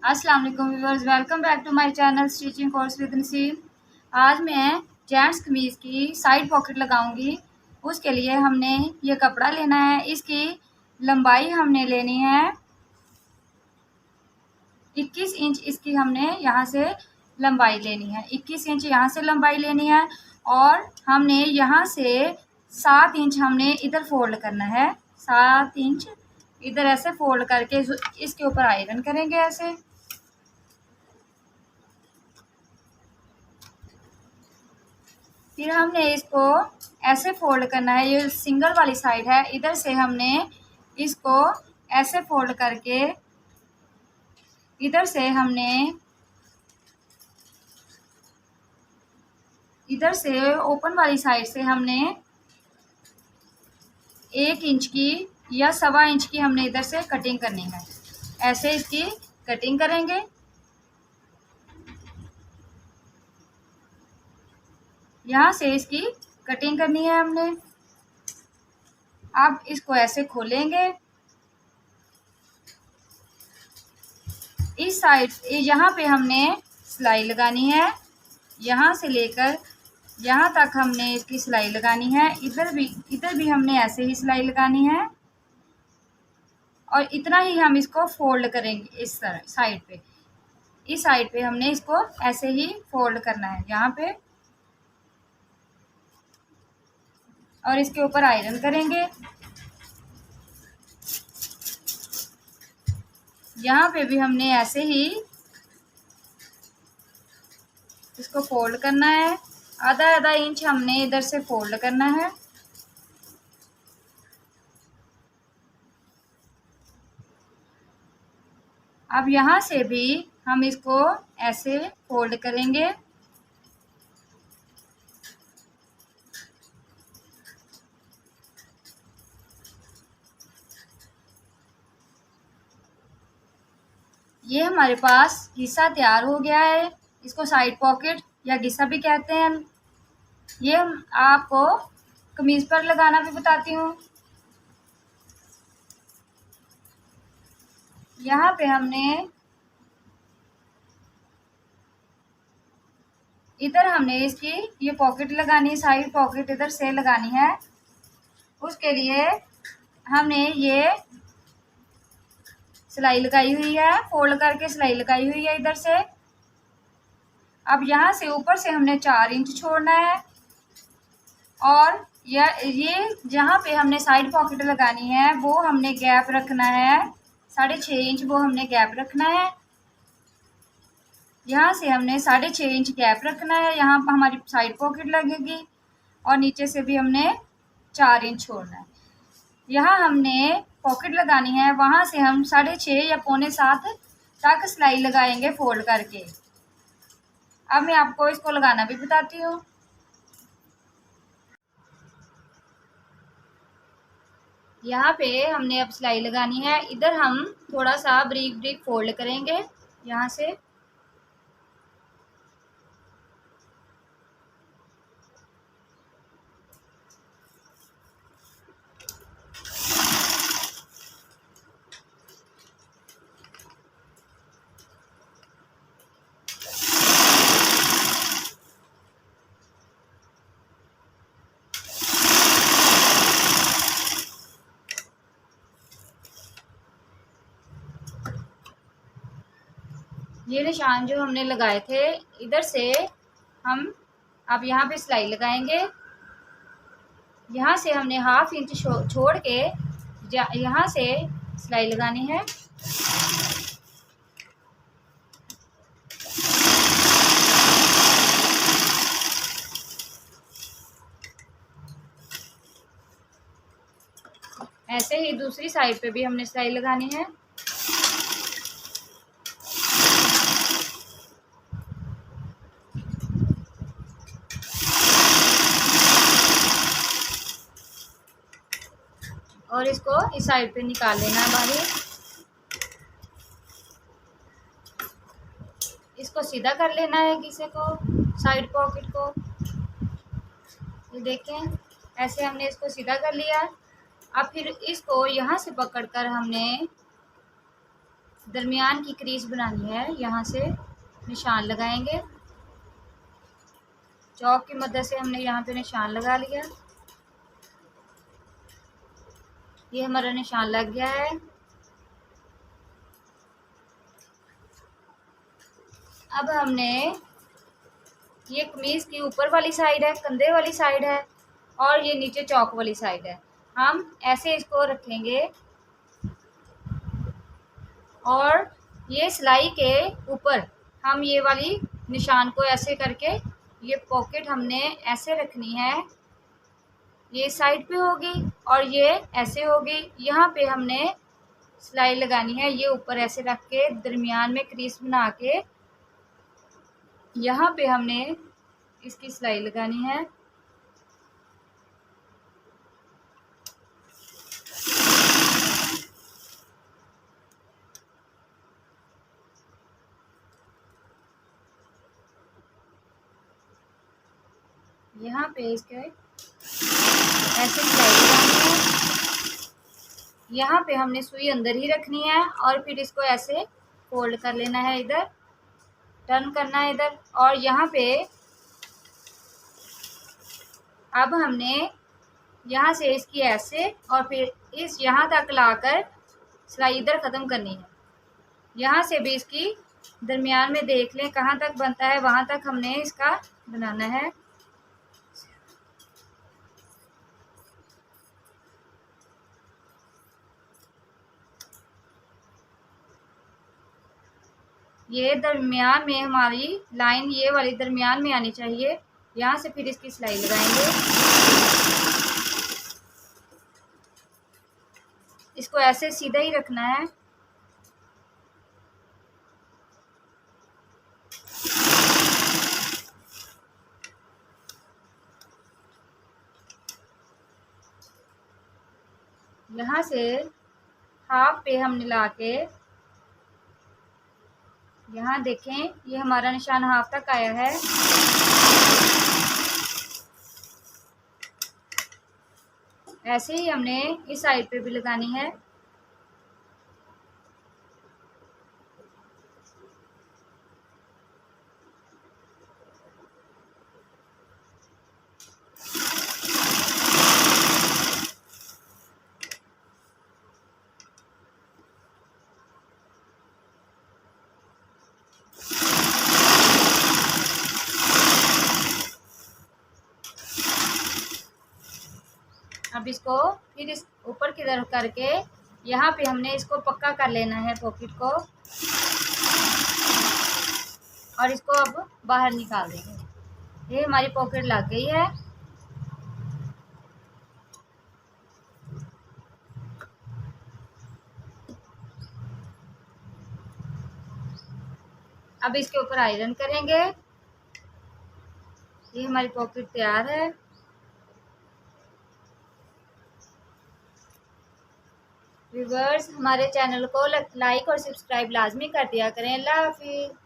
अस्सलाम वालेकुम viewers, welcome back to my channel stitching course with Naseem. आज मैं जेंट्स कमीज़ की साइड पॉकेट लगाऊंगी। उसके लिए हमने ये कपड़ा लेना है। इसकी लंबाई हमने लेनी है 21 इंच। इसकी हमने यहाँ से लंबाई लेनी है 21 इंच, यहाँ से लंबाई लेनी है। और हमने यहाँ से 7 इंच हमने इधर फोल्ड करना है। 7 इंच इधर ऐसे फोल्ड करके इसके ऊपर आयरन करेंगे ऐसे। फिर हमने इसको ऐसे फोल्ड करना है। ये सिंगल वाली साइड है, इधर से हमने इसको ऐसे फोल्ड करके इधर से हमने इधर से ओपन वाली साइड से हमने 1 इंच की या 1.25 इंच की हमने इधर से कटिंग करनी है। ऐसे इसकी कटिंग करेंगे। यहाँ से इसकी कटिंग करनी है हमने। अब इसको ऐसे खोलेंगे। इस साइड यहाँ पे हमने सिलाई लगानी है। यहाँ से लेकर यहाँ तक हमने इसकी सिलाई लगानी है। इधर भी हमने ऐसे ही सिलाई लगानी है और इतना ही हम इसको फोल्ड करेंगे। इस साइड पे, इस साइड पे हमने इसको ऐसे ही फोल्ड करना है यहाँ पे, और इसके ऊपर आयरन करेंगे। यहाँ पे भी हमने ऐसे ही इसको फोल्ड करना है। आधा आधा इंच हमने इधर से फोल्ड करना है। अब यहाँ से भी हम इसको ऐसे फोल्ड करेंगे। ये हमारे पास घिसा तैयार हो गया है। इसको साइड पॉकेट या घिसा भी कहते हैं। ये हम आपको कमीज पर लगाना भी बताती हूँ। यहाँ पे हमने इधर हमने इसकी ये पॉकेट लगानी है, साइड पॉकेट इधर से लगानी है। उसके लिए हमने ये सिलाई लगाई हुई है, फोल्ड करके सिलाई लगाई हुई है इधर से। अब यहाँ से ऊपर से हमने 4 इंच छोड़ना है और ये जहाँ पे हमने साइड पॉकेट लगानी है वो हमने गैप रखना है 6.5 इंच। वो हमने गैप रखना है। यहाँ से हमने 6.5 इंच गैप रखना है। यहाँ पर हमारी साइड पॉकेट लगेगी और नीचे से भी हमने 4 इंच छोड़ना है। यहाँ हमने पॉकेट लगानी है, वहाँ से हम 6.5 या 6.25 तक सिलाई लगाएंगे फोल्ड करके। अब मैं आपको इसको लगाना भी बताती हूँ। यहाँ पे हमने अब सिलाई लगानी है। इधर हम थोड़ा सा ब्रीक ब्रीक फोल्ड करेंगे यहाँ से। ये निशान जो हमने लगाए थे इधर से हम अब यहाँ पे सिलाई लगाएंगे। यहाँ से हमने 1/2 इंच छोड़ के यहाँ से सिलाई लगानी है। ऐसे ही दूसरी साइड पे भी हमने सिलाई लगानी है। और इसको इस साइड पे निकाल लेना है बाहर। इसको सीधा कर लेना है किसी को, साइड पॉकेट को। ये देखें, ऐसे हमने इसको सीधा कर लिया। अब फिर इसको यहाँ से पकड़कर हमने दरमियान की क्रीज बनानी है, यहाँ से निशान लगाएंगे। चौक की मदद से हमने यहाँ पे निशान लगा लिया। ये हमारा निशान लग गया है। अब हमने ये कमीज़ की ऊपर वाली साइड है, कंधे वाली साइड है, और ये नीचे चौक वाली साइड है। हम ऐसे इसको रखेंगे और ये सिलाई के ऊपर हम ये वाली निशान को ऐसे करके, ये पॉकेट हमने ऐसे रखनी है, ये साइड पे होगी और ये ऐसे होगी। यहाँ पे हमने सिलाई लगानी है, ये ऊपर ऐसे रख के दरमियान में क्रीज बना के यहाँ पे हमने इसकी सिलाई लगानी है। यहाँ पे इसके ऐसे सिलाई लगानी है। यहाँ पे हमने सुई अंदर ही रखनी है और फिर इसको ऐसे फोल्ड कर लेना है, इधर टर्न करना है इधर। और यहाँ पे अब हमने यहाँ से इसकी ऐसे और फिर इस यहाँ तक लाकर सिलाई इधर ख़त्म करनी है। यहाँ से भी इसकी दरमियान में देख लें कहाँ तक बनता है, वहाँ तक हमने इसका बनाना है। ये दरमियान में हमारी लाइन ये वाली दरमियान में आनी चाहिए। यहाँ से फिर इसकी सिलाई लगाएंगे। इसको ऐसे सीधा ही रखना है। यहाँ से हाफ पे हम मिला के, यहाँ देखें ये हमारा निशान हाफ तक आया है। ऐसे ही हमने इस साइड पे भी लगानी है। अब इसको फिर इस ऊपर की तरफ करके यहाँ पे हमने इसको पक्का कर लेना है पॉकेट को, और इसको अब बाहर निकाल देंगे। ये हमारी पॉकेट लग गई है। अब इसके ऊपर आयरन करेंगे। ये हमारी पॉकेट तैयार है। व्यूअर्स, हमारे चैनल को लाइक और सब्सक्राइब लाजमी कर दिया करें। अल्लाह हाफिज़।